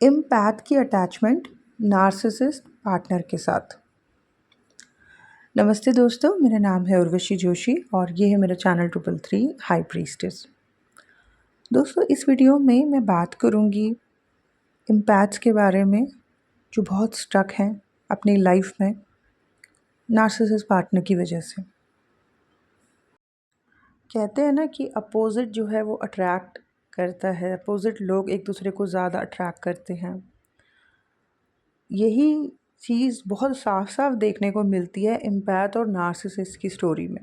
Empath की attachment narcissist partner के साथ। नमस्ते दोस्तों, मेरा नाम है उर्वशी जोशी और ये है मेरा चैनल 333 हाई प्रीस्टेस। दोस्तों, इस वीडियो में मैं बात करूँगी एम्पैथ्स के बारे में जो बहुत स्टक हैं अपनी लाइफ में नार्सिसिस्ट पार्टनर की वजह से। कहते हैं ना कि अपोजिट जो है वो अट्रैक्ट करता है, अपोजिट लोग एक दूसरे को ज़्यादा अट्रैक्ट करते हैं। यही चीज़ बहुत साफ साफ देखने को मिलती है एम्पैथ और नार्सिसिस्ट की स्टोरी में।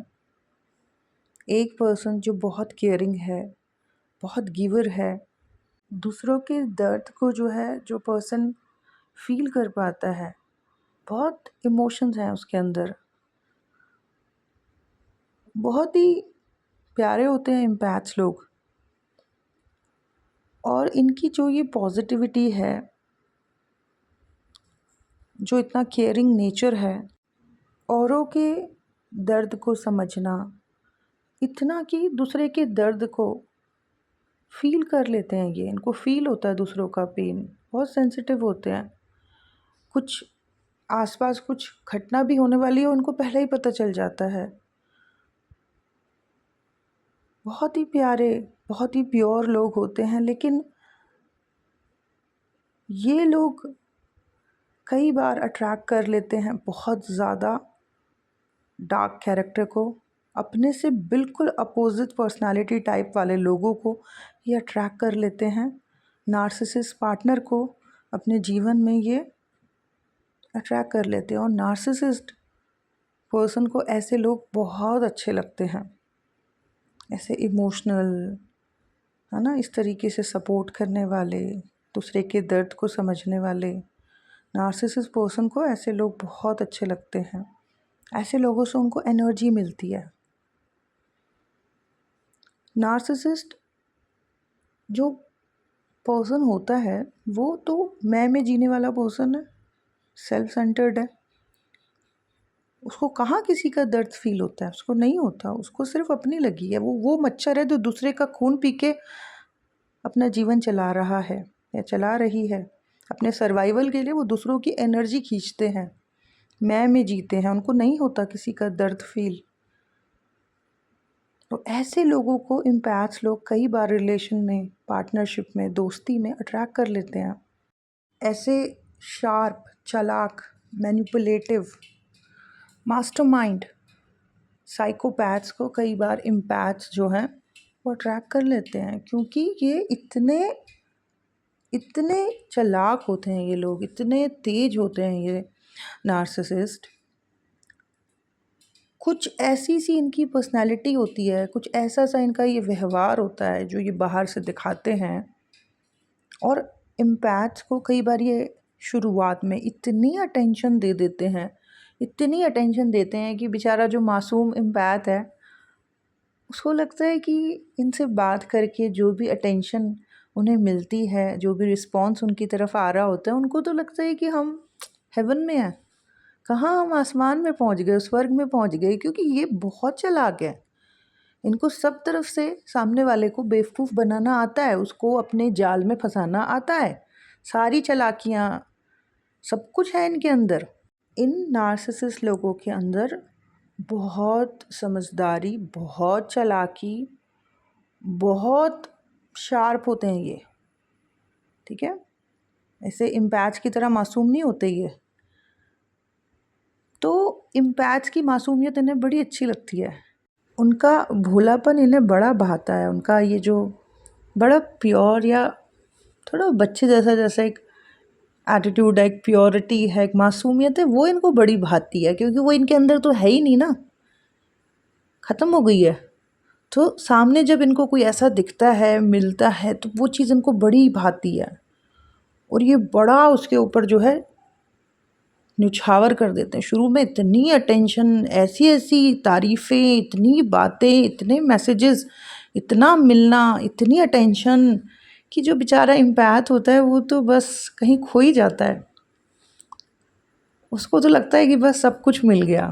एक पर्सन जो बहुत केयरिंग है, बहुत गिवर है, दूसरों के दर्द को जो है जो पर्सन फील कर पाता है, बहुत इमोशंस हैं उसके अंदर, बहुत ही प्यारे होते हैं एम्पैथ्स लोग। और इनकी जो ये पॉजिटिविटी है, जो इतना केयरिंग नेचर है, औरों के दर्द को समझना, इतना कि दूसरे के दर्द को फील कर लेते हैं, ये इनको फील होता है दूसरों का पेन, बहुत सेंसिटिव होते हैं। कुछ आसपास कुछ घटना भी होने वाली है उनको पहले ही पता चल जाता है। बहुत ही प्यारे, बहुत ही प्योर लोग होते हैं, लेकिन ये लोग कई बार अट्रैक्ट कर लेते हैं बहुत ज़्यादा डार्क कैरेक्टर को, अपने से बिल्कुल अपोजिट पर्सनालिटी टाइप वाले लोगों को ये अट्रैक्ट कर लेते हैं। नार्सिसिस्ट पार्टनर को अपने जीवन में ये अट्रैक्ट कर लेते हैं और नार्सिसिस्ट पर्सन को ऐसे लोग बहुत अच्छे लगते हैं, ऐसे इमोशनल, है ना, इस तरीके से सपोर्ट करने वाले, दूसरे के दर्द को समझने वाले। नार्सिसिस्ट पर्सन को ऐसे लोग बहुत अच्छे लगते हैं, ऐसे लोगों से उनको एनर्जी मिलती है। नार्सिसिस्ट जो पर्सन होता है वो तो मैं में जीने वाला पर्सन है, सेल्फ सेंटर्ड है। उसको कहाँ किसी का दर्द फील होता है? उसको नहीं होता, उसको सिर्फ अपनी लगी है। वो मच्छर है जो दूसरे का खून पी के अपना जीवन चला रहा है या चला रही है। अपने सर्वाइवल के लिए वो दूसरों की एनर्जी खींचते हैं, मैं में जीते हैं, उनको नहीं होता किसी का दर्द फील। तो ऐसे लोगों को एम्पैथ्स लोग कई बार रिलेशन में, पार्टनरशिप में, दोस्ती में अट्रैक्ट कर लेते हैं। ऐसे शार्प, चालाक, मैनिपुलेटिव, मास्टरमाइंड साइकोपैथ्स को कई बार एम्पैथ्स जो हैं वो अट्रैक्ट कर लेते हैं, क्योंकि ये इतने चालाक होते हैं, ये लोग इतने तेज होते हैं, ये नार्सिसिस्ट। कुछ ऐसी सी इनकी पर्सनैलिटी होती है, कुछ ऐसा सा इनका ये व्यवहार होता है जो ये बाहर से दिखाते हैं। और एम्पैथ्स को कई बार ये शुरुआत में इतनी अटेंशन दे देते हैं, इतनी अटेंशन देते हैं कि बेचारा जो मासूम एम्पैथ है उसको लगता है कि इनसे बात करके जो भी अटेंशन उन्हें मिलती है, जो भी रिस्पॉन्स उनकी तरफ आ रहा होता है, उनको तो लगता है कि हम हेवन में हैं, कहाँ हम आसमान में पहुंच गए, स्वर्ग में पहुंच गए। क्योंकि ये बहुत चालाक है, इनको सब तरफ से सामने वाले को बेवकूफ़ बनाना आता है, उसको अपने जाल में फंसाना आता है। सारी चालाकियाँ, सब कुछ है इनके अंदर। इन नार्सिसिस्ट लोगों के अंदर बहुत समझदारी, बहुत चालाकी, बहुत शार्प होते हैं ये, ठीक है। ऐसे एम्पैथ्स की तरह मासूम नहीं होते ये। तो एम्पैथ्स की मासूमियत इन्हें बड़ी अच्छी लगती है, उनका भोलापन इन्हें बड़ा भाता है। उनका ये जो बड़ा प्योर या थोड़ा बच्चे जैसा एक एटीट्यूड है, एक प्योरिटी है, एक मासूमियत है, वो इनको बड़ी भाती है, क्योंकि वो इनके अंदर तो है ही नहीं ना, ख़त्म हो गई है। तो सामने जब इनको कोई ऐसा दिखता है, मिलता है, तो वो चीज़ इनको बड़ी भाती है और ये बड़ा उसके ऊपर जो है न्यौछावर कर देते हैं। शुरू में इतनी अटेंशन, ऐसी ऐसी तारीफ़ें, इतनी बातें, इतने मैसेजेस, इतना मिलना, इतनी अटेंशन कि जो बेचारा एम्पैथ होता है वो तो बस कहीं खो ही जाता है। उसको तो लगता है कि बस सब कुछ मिल गया,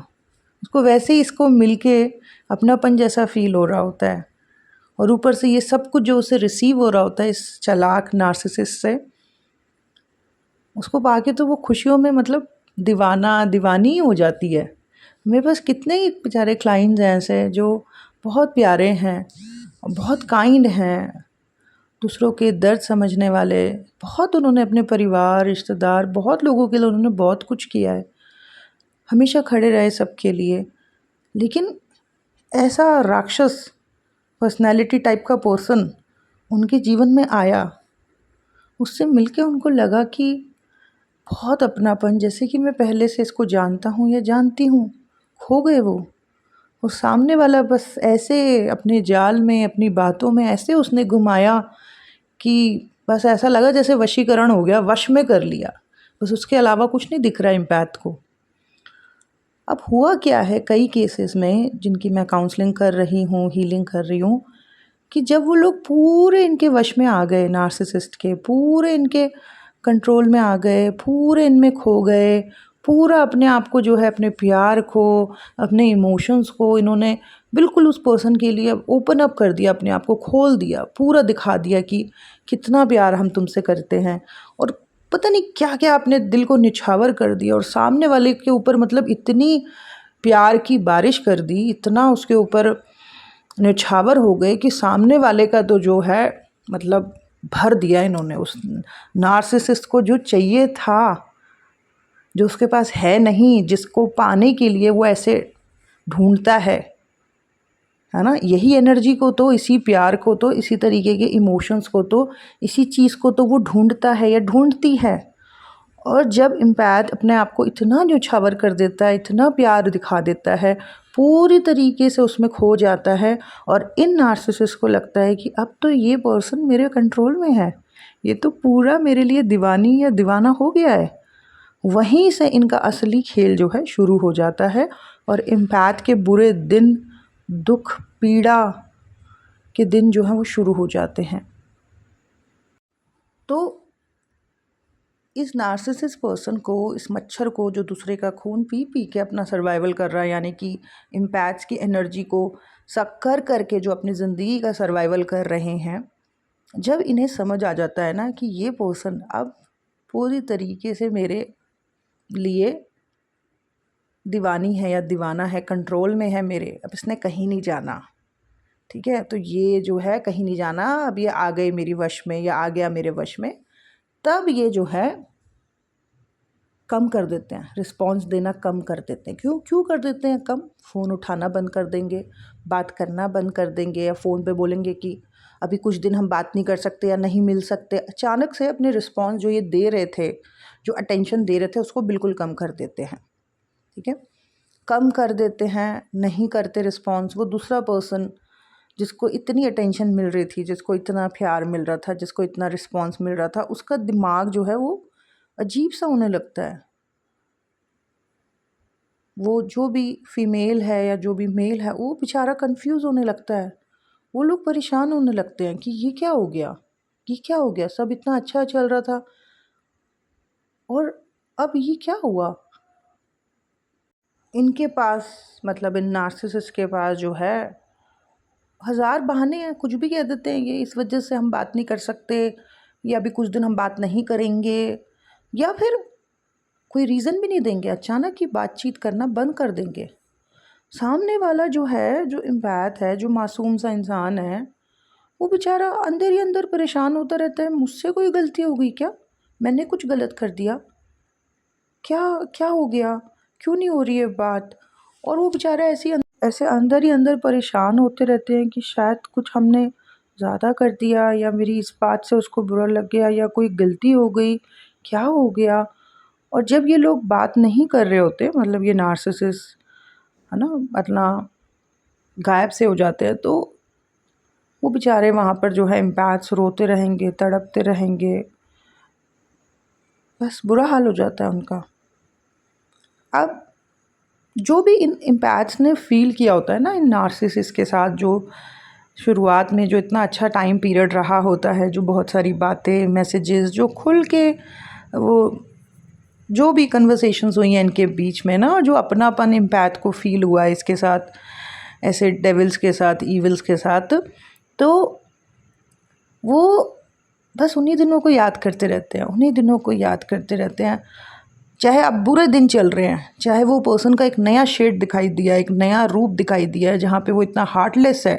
उसको वैसे ही इसको मिल के अपनापन जैसा फ़ील हो रहा होता है। और ऊपर से ये सब कुछ जो उसे रिसीव हो रहा होता है इस चालाक नार्सिसिस्ट से, उसको पाके तो वो खुशियों में मतलब दीवाना दीवानी ही हो जाती है। मेरे पास कितने ही बेचारे क्लाइंट्स हैं ऐसे जो बहुत प्यारे हैं, बहुत काइंड हैं, दूसरों के दर्द समझने वाले। बहुत उन्होंने अपने परिवार, रिश्तेदार, बहुत लोगों के लिए उन्होंने बहुत कुछ किया है, हमेशा खड़े रहे सबके लिए। लेकिन ऐसा राक्षस पर्सनैलिटी टाइप का पर्सन उनके जीवन में आया, उससे मिलके उनको लगा कि बहुत अपनापन, जैसे कि मैं पहले से इसको जानता हूँ या जानती हूँ। खो गए वो। और सामने वाला बस ऐसे अपने जाल में, अपनी बातों में ऐसे उसने घुमाया कि बस ऐसा लगा जैसे वशीकरण हो गया, वश में कर लिया। बस उसके अलावा कुछ नहीं दिख रहा एम्पैथ को। अब हुआ क्या है कई केसेस में जिनकी मैं काउंसलिंग कर रही हूँ, हीलिंग कर रही हूँ, कि जब वो लोग पूरे इनके वश में आ गए, नार्सिसिस्ट के पूरे इनके कंट्रोल में आ गए, पूरे इनमें खो गए, पूरा अपने आप को जो है, अपने प्यार को, अपने इमोशंस को इन्होंने बिल्कुल उस पर्सन के लिए ओपन अप कर दिया, अपने आप को खोल दिया, पूरा दिखा दिया कि कितना प्यार हम तुमसे करते हैं। और पता नहीं क्या क्या अपने दिल को निछावर कर दिया और सामने वाले के ऊपर मतलब इतनी प्यार की बारिश कर दी, इतना उसके ऊपर निछावर हो गए कि सामने वाले का तो जो है मतलब भर दिया इन्होंने उस नार्सिसिस्ट को। जो चाहिए था, जो उसके पास है नहीं, जिसको पाने के लिए वो ऐसे ढूंढता है ना, यही एनर्जी को तो, इसी प्यार को तो, इसी तरीके के इमोशंस को तो, इसी चीज़ को तो वो ढूंढता है या ढूंढती है। और जब एम्पैथ अपने आप को इतना न्योछावर कर देता है, इतना प्यार दिखा देता है, पूरी तरीके से उसमें खो जाता है, और इन नार्सिसिस्ट को लगता है कि अब तो ये पर्सन मेरे कंट्रोल में है, ये तो पूरा मेरे लिए दीवानी या दीवाना हो गया है। वहीं से इनका असली खेल जो है शुरू हो जाता है और एम्पैथ के बुरे दिन, दुख, पीड़ा के दिन जो हैं वो शुरू हो जाते हैं। तो इस नार्सिसिस्ट पर्सन को, इस मच्छर को जो दूसरे का खून पी पी के अपना सर्वाइवल कर रहा है, यानी कि एम्पैथ्स की एनर्जी को शक्कर करके जो अपनी ज़िंदगी का सर्वाइवल कर रहे हैं, जब इन्हें समझ आ जाता है ना कि ये पर्सन अब पूरी तरीके से मेरे लिए दीवानी है या दीवाना है, कंट्रोल में है मेरे, अब इसने कहीं नहीं जाना, ठीक है, तो ये जो है कहीं नहीं जाना, अब ये आ गए मेरी वश में या आ गया मेरे वश में, तब ये जो है कम कर देते हैं, रिस्पॉन्स देना कम कर देते हैं। क्यों कर देते हैं कम? फ़ोन उठाना बंद कर देंगे, बात करना बंद कर देंगे, या फ़ोन पे बोलेंगे कि अभी कुछ दिन हम बात नहीं कर सकते या नहीं मिल सकते। अचानक से अपने रिस्पॉन्स जो ये दे रहे थे, जो अटेंशन दे रहे थे, उसको बिल्कुल कम कर देते हैं, ठीक है। कम कर देते हैं, नहीं करते रिस्पॉन्स। वो दूसरा पर्सन जिसको इतनी अटेंशन मिल रही थी, जिसको इतना प्यार मिल रहा था, जिसको इतना रिस्पॉन्स मिल रहा था, उसका दिमाग जो है वो अजीब सा होने लगता है। वो जो भी फीमेल है या जो भी मेल है, वो बेचारा कंफ्यूज होने लगता है। वो लोग परेशान होने लगते हैं कि ये क्या हो गया, ये क्या हो गया, सब इतना अच्छा चल रहा था और अब ये क्या हुआ। इनके पास मतलब इन नार्सिसिस्ट के पास जो है हज़ार बहाने हैं, कुछ भी कह देते हैं ये, इस वजह से हम बात नहीं कर सकते, या अभी कुछ दिन हम बात नहीं करेंगे, या फिर कोई रीज़न भी नहीं देंगे, अचानक ही बातचीत करना बंद कर देंगे। सामने वाला जो है, जो एम्पैथ है, जो मासूम सा इंसान है, वो बेचारा अंदर ही अंदर परेशान होता रहता है, मुझसे कोई गलती हो गई क्या, मैंने कुछ गलत कर दिया क्या, क्या हो गया, क्यों नहीं हो रही है बात। और वो बेचारा ऐसे अंदर ही अंदर परेशान होते रहते हैं कि शायद कुछ हमने ज़्यादा कर दिया, या मेरी इस बात से उसको बुरा लग गया, या कोई गलती हो गई, क्या हो गया। और जब ये लोग बात नहीं कर रहे होते, मतलब ये नार्सिसिस्ट है ना, मतलब गायब से हो जाते हैं, तो वो बेचारे वहाँ पर जो है एम्पैथ्स रोते रहेंगे, तड़पते रहेंगे, बस बुरा हाल हो जाता है उनका। अब जो भी इन एम्पैथ्स ने फ़ील किया होता है ना इन नार्सिसिस्ट के साथ, जो शुरुआत में जो इतना अच्छा टाइम पीरियड रहा होता है, जो बहुत सारी बातें, मैसेजेस जो खुल के, वो जो भी कन्वर्सेशंस हुई हैं इनके बीच में ना, जो अपनापन एम्पैथ को फ़ील हुआ है इसके साथ, ऐसे डेविल्स के साथ, ईविल्स के साथ, तो वो बस उन्हीं दिनों को याद करते रहते हैं, उन्हीं दिनों को याद करते रहते हैं। चाहे अब बुरे दिन चल रहे हैं, चाहे वो पर्सन का एक नया शेड दिखाई दिया, एक नया रूप दिखाई दिया है जहाँ पे वो इतना हार्टलेस है,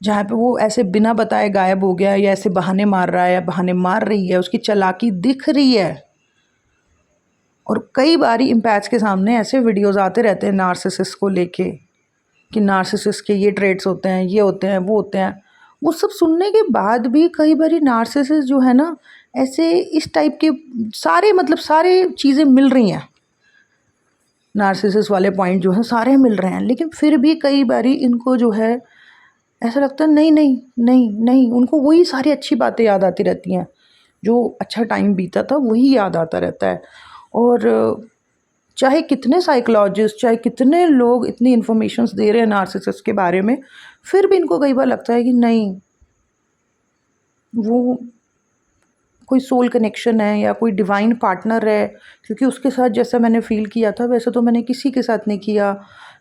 जहाँ पे वो ऐसे बिना बताए गायब हो गया या ऐसे बहाने मार रहा है या बहाने मार रही है, उसकी चालाकी दिख रही है। और कई बारी इम्पैथ्स के सामने ऐसे वीडियोस आते रहते हैं नार्सिसिस्ट को लेके कि नार्सिसिस्ट के ये ट्रेट्स होते हैं, ये होते हैं, वो होते हैं। वो सब सुनने के बाद भी कई बारी नार्सिसिस्ट जो है ना, ऐसे इस टाइप के सारे मतलब सारे चीज़ें मिल रही हैं, नार्सिसिस्ट वाले पॉइंट जो हैं सारे मिल रहे हैं, लेकिन फिर भी कई बारी इनको जो है ऐसा लगता है नहीं नहीं नहीं नहीं, उनको वही सारी अच्छी बातें याद आती रहती हैं, जो अच्छा टाइम बीता था वही याद आता रहता है। और चाहे कितने साइकोलॉजिस्ट, चाहे कितने लोग इतनी इन्फॉर्मेशंस दे रहे हैं नार्सिसिस्ट के बारे में, फिर भी इनको कई बार लगता है कि नहीं, वो कोई सोल कनेक्शन है या कोई डिवाइन पार्टनर है, क्योंकि उसके साथ जैसा मैंने फ़ील किया था वैसा तो मैंने किसी के साथ नहीं किया।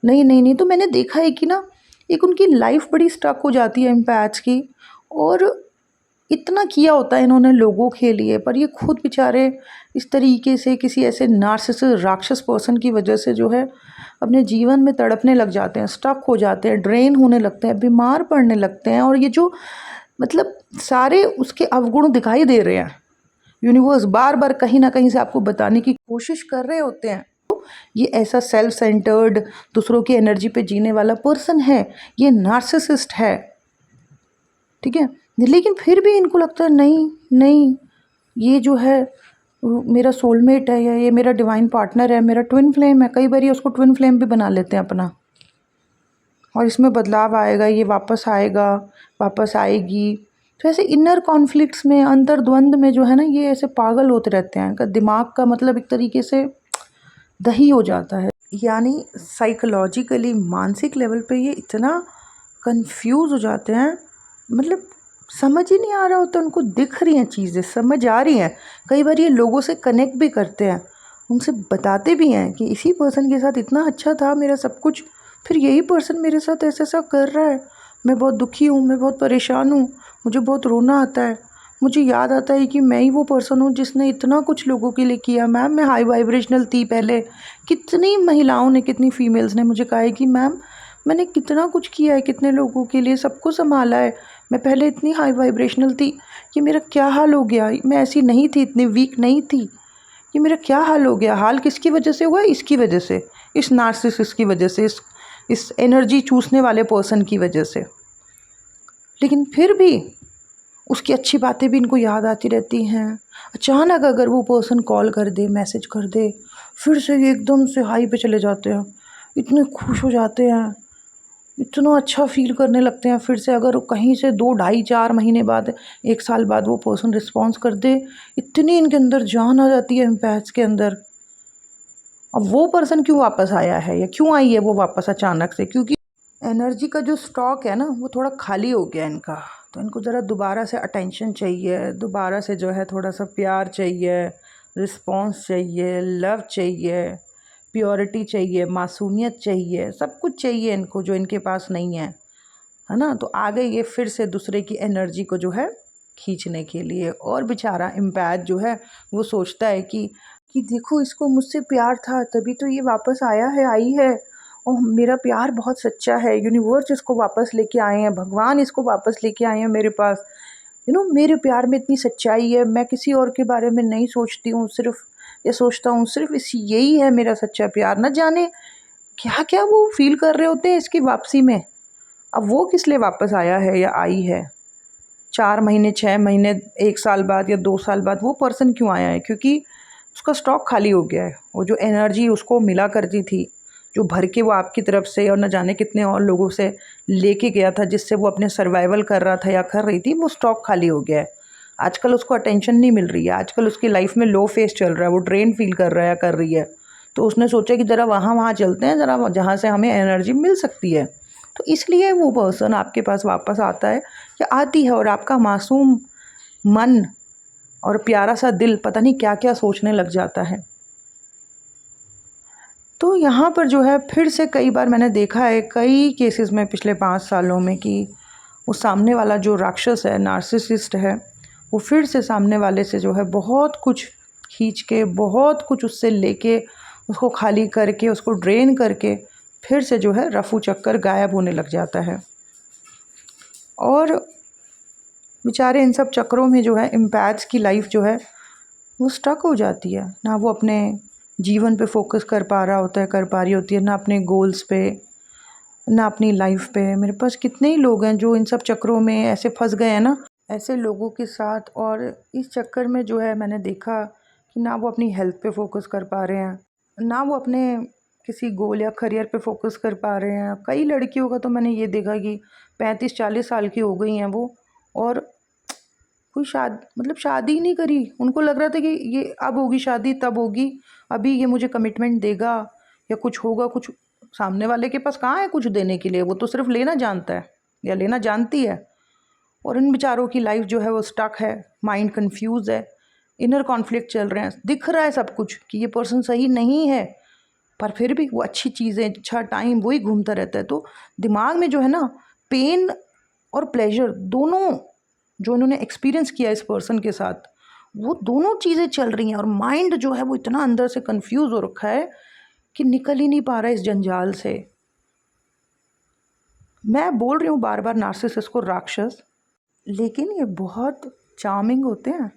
नहीं नहीं नहीं, तो मैंने देखा है कि ना एक उनकी लाइफ बड़ी स्टक हो जाती है एम्पैथ्स की, और इतना किया होता है इन्होंने लोगों के लिए, पर ये खुद बेचारे इस तरीके से किसी ऐसे नार्सिसिस्ट राक्षस पर्सन की वजह से जो है अपने जीवन में तड़पने लग जाते हैं, स्टक हो जाते हैं, ड्रेन होने लगते हैं, बीमार पड़ने लगते हैं। और ये जो मतलब सारे उसके अवगुण दिखाई दे रहे हैं, यूनिवर्स बार बार कहीं ना कहीं से आपको बताने की कोशिश कर रहे होते हैं। ये ऐसा सेल्फ सेंटर्ड, दूसरों की एनर्जी पे जीने वाला पर्सन है, ये नार्सिसिस्ट है, ठीक है। लेकिन फिर भी इनको लगता है नहीं नहीं, ये जो है मेरा सोलमेट है, या ये मेरा डिवाइन पार्टनर है, मेरा ट्विन फ्लेम है। कई बार ये उसको ट्विन फ्लेम भी बना लेते हैं अपना, और इसमें बदलाव आएगा, ये वापस आएगा, वापस आएगी। तो ऐसे इनर कॉन्फ्लिक्ट्स में, अंतर्द्वंद में जो है ना, ये ऐसे पागल होते रहते हैं। का दिमाग का मतलब एक तरीके से दही हो जाता है, यानी साइकोलॉजिकली, मानसिक लेवल पे ये इतना कंफ्यूज हो जाते हैं, मतलब समझ ही नहीं आ रहा होता उनको। दिख रही हैं चीज़ें, समझ आ रही हैं, कई बार ये लोगों से कनेक्ट भी करते हैं, उनसे बताते भी हैं कि इसी पर्सन के साथ इतना अच्छा था मेरा सब कुछ, फिर यही पर्सन मेरे साथ ऐसा ऐसा कर रहा है, मैं बहुत दुखी हूँ, मैं बहुत परेशान हूँ, मुझे बहुत रोना आता है। मुझे याद आता है कि मैं ही वो पर्सन हूँ जिसने इतना कुछ लोगों के लिए किया। मैम मैं हाई वाइब्रेशनल थी पहले, कितनी महिलाओं ने, कितनी फीमेल्स ने मुझे कहा है कि मैम मैंने कितना कुछ किया है, कितने लोगों के लिए सबको संभाला है, मैं पहले इतनी हाई वाइब्रेशनल थी, कि मेरा क्या हाल हो गया, मैं ऐसी नहीं थी, इतनी वीक नहीं थी, कि मेरा क्या हाल हो गया। हाल किसकी वजह से हुआ? इसकी वजह से, इस नार्सिसिस्ट की वजह से, इस एनर्जी चूसने वाले पर्सन की वजह से। लेकिन फिर भी उसकी अच्छी बातें भी इनको याद आती रहती हैं। अचानक अगर वो पर्सन कॉल कर दे, मैसेज कर दे, फिर से ये एकदम से हाई पे चले जाते हैं, इतने खुश हो जाते हैं, इतना अच्छा फील करने लगते हैं। फिर से अगर कहीं से 2, ढाई, 4 महीने बाद, 1 साल बाद वो पर्सन रिस्पॉन्स कर दे, इतनी इनके अंदर जान आ जाती है एम्पैथ्स के अंदर। अब वो पर्सन क्यों वापस आया है या क्यों आई है वो वापस अचानक से? क्योंकि एनर्जी का जो स्टॉक है ना, वो थोड़ा खाली हो गया इनका, तो इनको ज़रा दोबारा से अटेंशन चाहिए, दोबारा से जो है थोड़ा सा प्यार चाहिए, रिस्पॉन्स चाहिए, लव चाहिए, प्योरिटी चाहिए, मासूमियत चाहिए, सब कुछ चाहिए इनको जो इनके पास नहीं है ना। तो आ गए ये फिर से दूसरे की एनर्जी को जो है खींचने के लिए। और बेचारा एम्पैथ जो है वो सोचता है कि देखो इसको मुझसे प्यार था, तभी तो ये वापस आया है, आई है, और मेरा प्यार बहुत सच्चा है, यूनिवर्स इसको वापस लेके आए हैं, भगवान इसको वापस लेके आए हैं मेरे पास। मेरे प्यार में इतनी सच्चाई है, मैं किसी और के बारे में नहीं सोचती हूँ, सिर्फ ये सोचता हूँ, सिर्फ यही है मेरा सच्चा प्यार। न जाने क्या क्या वो फील कर रहे होते हैं इसकी वापसी में। अब वो किस लिए वापस आया है या आई है, 4 महीने, 6 महीने, 1 साल बाद या 2 साल बाद वो पर्सन क्यों आया है? क्योंकि उसका स्टॉक खाली हो गया है। वो जो एनर्जी उसको मिला करती थी, जो भर के वो आपकी तरफ से और न जाने कितने और लोगों से लेके गया था, जिससे वो अपने सर्वाइवल कर रहा था या कर रही थी, वो स्टॉक खाली हो गया है। आजकल उसको अटेंशन नहीं मिल रही है, आजकल उसकी लाइफ में लो फेस चल रहा है, वो ड्रेन फील कर रहा है, कर रही है। तो उसने सोचा कि ज़रा वहाँ चलते हैं, ज़रा जहाँ से हमें एनर्जी मिल सकती है। तो इसलिए वो पर्सन आपके पास वापस आता है या आती है, और आपका मासूम मन और प्यारा सा दिल पता नहीं क्या क्या सोचने लग जाता है। तो यहाँ पर जो है फिर से कई बार मैंने देखा है, कई केसेस में पिछले 5 सालों में, कि वो सामने वाला जो राक्षस है, नार्सिसिस्ट है, वो फिर से सामने वाले से जो है बहुत कुछ खींच के, बहुत कुछ उससे लेके, उसको खाली करके, उसको ड्रेन करके फिर से जो है रफू चक्कर गायब होने लग जाता है। और बेचारे इन सब चक्रों में जो है एम्पैथ्स की लाइफ जो है वो स्टक हो जाती है। ना वो अपने जीवन पे फोकस कर पा रहा होता है, कर पा रही होती है, ना अपने गोल्स पे, ना अपनी लाइफ पे। मेरे पास कितने ही लोग हैं जो इन सब चक्रों में ऐसे फंस गए हैं ना, ऐसे लोगों के साथ। और इस चक्कर में जो है मैंने देखा कि ना वो अपनी हेल्थ पे फोकस कर पा रहे हैं, ना वो अपने किसी गोल या करियर पे फोकस कर पा रहे हैं। कई लड़कियों का तो मैंने ये देखा कि 35-40 साल की हो गई हैं वो, और कोई मतलब शादी ही नहीं करी। उनको लग रहा था कि ये अब होगी शादी, तब होगी, अभी ये मुझे कमिटमेंट देगा या कुछ होगा। कुछ सामने वाले के पास कहाँ है कुछ देने के लिए, वो तो सिर्फ लेना जानता है या लेना जानती है। और इन बेचारों की लाइफ जो है वो स्टक है, माइंड कंफ्यूज है, इनर कॉन्फ्लिक्ट चल रहे हैं। दिख रहा है सब कुछ कि ये पर्सन सही नहीं है, पर फिर भी वो अच्छी चीज़ें, अच्छा टाइम वही घूमता रहता है। तो दिमाग में जो है ना, पेन और प्लेजर दोनों जो इन्होंने एक्सपीरियंस किया इस पर्सन के साथ, वो दोनों चीज़ें चल रही हैं। और माइंड जो है वो इतना अंदर से कंफ्यूज हो रखा है कि निकल ही नहीं पा रहा है इस जंजाल से। मैं बोल रही हूँ बार बार नार्सिसिस्ट को राक्षस, लेकिन ये बहुत चार्मिंग होते हैं,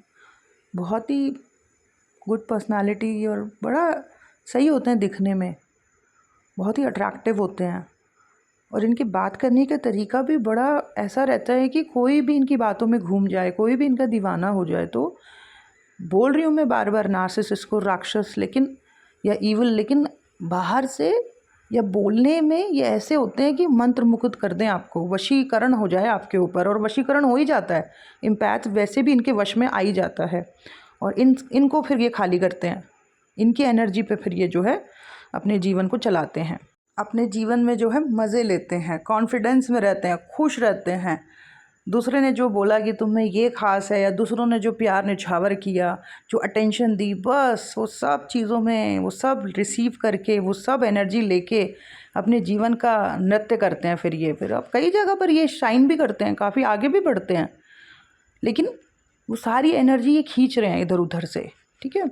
बहुत ही गुड पर्सनालिटी और बड़ा सही होते हैं दिखने में, बहुत ही अट्रैक्टिव होते हैं। और इनकी बात करने का तरीका भी बड़ा ऐसा रहता है कि कोई भी इनकी बातों में घूम जाए, कोई भी इनका दीवाना हो जाए। तो बोल रही हूँ मैं बार बार नार्सिसिस्ट को राक्षस, लेकिन या ईविल, लेकिन बाहर से या बोलने में ये ऐसे होते हैं कि मंत्र मुग्ध कर दें आपको, वशीकरण हो जाए आपके ऊपर। और वशीकरण हो ही जाता है, इम्पैथ वैसे भी इनके वश में आ ही जाता है। और इनको फिर ये खाली करते हैं, इनकी एनर्जी पे फिर ये जो है अपने जीवन को चलाते हैं, अपने जीवन में जो है मज़े लेते हैं, कॉन्फिडेंस में रहते हैं, खुश रहते हैं। दूसरे ने जो बोला कि तुम्हें ये ख़ास है, या दूसरों ने जो प्यार निछावर किया, जो अटेंशन दी, बस वो सब चीज़ों में वो सब रिसीव करके, वो सब एनर्जी लेके अपने जीवन का नृत्य करते हैं। फिर अब कई जगह पर ये शाइन भी करते हैं, काफ़ी आगे भी बढ़ते हैं, लेकिन वो सारी एनर्जी ये खींच रहे हैं इधर उधर से। ठीक है,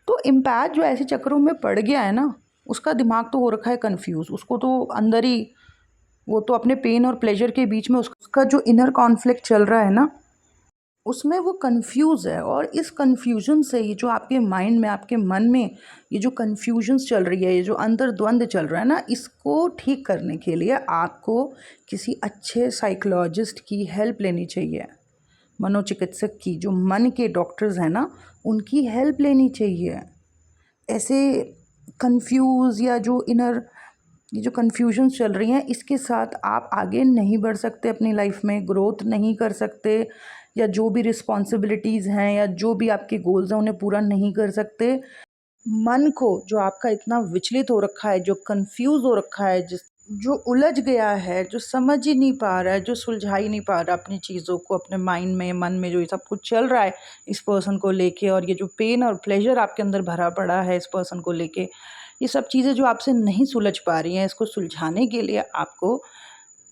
तो इम्पैक्ट जो ऐसे चक्रों में पड़ गया है ना, उसका दिमाग तो हो रखा है कंफ्यूज। उसको तो अंदर ही वो तो अपने पेन और प्लेजर के बीच में उसका जो इनर कॉन्फ्लिक्ट चल रहा है ना, उसमें वो कंफ्यूज है। और इस कंफ्यूजन से ही जो आपके माइंड में, आपके मन में ये जो कंफ्यूजन्स चल रही है, ये जो अंतर द्वंद चल रहा है ना, इसको ठीक करने के लिए आपको किसी अच्छे साइकोलॉजिस्ट की हेल्प लेनी चाहिए, मनोचिकित्सक की, जो मन के डॉक्टर्स हैं ना, उनकी हेल्प लेनी चाहिए। ऐसे कंफ्यूज या जो इनर ये जो कन्फ्यूजन्स चल रही हैं, इसके साथ आप आगे नहीं बढ़ सकते, अपनी लाइफ में ग्रोथ नहीं कर सकते, या जो भी रिस्पॉन्सिबिलिटीज़ हैं या जो भी आपके गोल्स हैं उन्हें पूरा नहीं कर सकते। मन को जो आपका इतना विचलित हो रखा है, जो कंफ्यूज हो रखा है, जो उलझ गया है, जो समझ ही नहीं पा रहा है, जो सुलझा ही नहीं पा रहा अपनी चीज़ों को, अपने माइंड में, मन में जो ये सब कुछ चल रहा है इस पर्सन को लेके, और ये जो पेन और प्लेजर आपके अंदर भरा पड़ा है इस पर्सन को लेके, ये सब चीज़ें जो आपसे नहीं सुलझ पा रही हैं, इसको सुलझाने के लिए आपको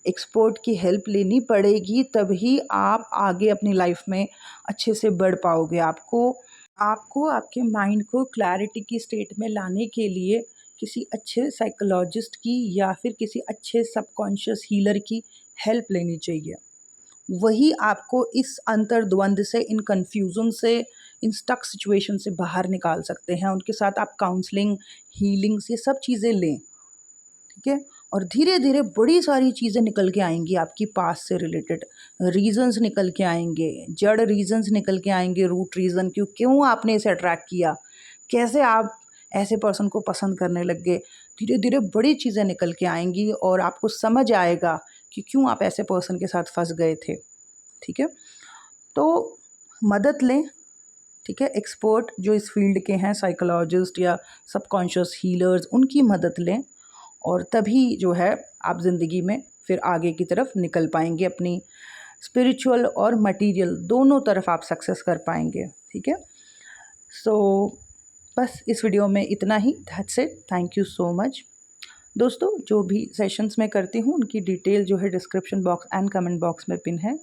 एक्सपर्ट की हेल्प लेनी पड़ेगी। तभी आप आगे अपनी लाइफ में अच्छे से बढ़ पाओगे। आपको आपके माइंड को क्लैरिटी की स्टेट में लाने के लिए किसी अच्छे साइकोलॉजिस्ट की या फिर किसी अच्छे सबकॉन्शियस हीलर की हेल्प लेनी चाहिए। वही आपको इस अंतर्द्वंद से, इन कन्फ्यूज़न से, इन स्टक सिचुएशन से बाहर निकाल सकते हैं। उनके साथ आप काउंसलिंग, हीलिंग्स, ये सब चीज़ें लें। ठीक है, और धीरे धीरे बड़ी सारी चीज़ें निकल के आएंगी आपकी पास्ट से रिलेटेड, रीजंस निकल के आएंगे, जड़ रीजंस निकल के आएंगे, रूट रीज़न, क्यों आपने इसे अट्रैक्ट किया, कैसे आप ऐसे पर्सन को पसंद करने लग गए। धीरे धीरे बड़ी चीज़ें निकल के आएंगी और आपको समझ आएगा कि क्यों आप ऐसे पर्सन के साथ फंस गए थे। ठीक है, तो मदद लें। ठीक है, एक्सपर्ट जो इस फील्ड के हैं, साइकोलॉजिस्ट या सबकॉन्शियस हीलर्स, उनकी मदद लें, और तभी जो है आप ज़िंदगी में फिर आगे की तरफ निकल पाएंगे। अपनी स्पिरिचुअल और मटेरियल दोनों तरफ आप सक्सेस कर पाएंगे। ठीक है, सो बस इस वीडियो में इतना ही। That's it, thank you so much. दोस्तों, जो भी सेशंस मैं करती हूँ उनकी डिटेल जो है description box and comment box में पिन है।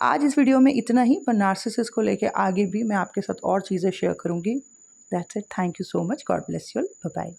आज इस वीडियो में इतना ही, पर नार्सिसिस्ट को लेके आगे भी मैं आपके साथ और चीज़ें शेयर करूँगी। That's it, thank you so much, God bless you, bye bye.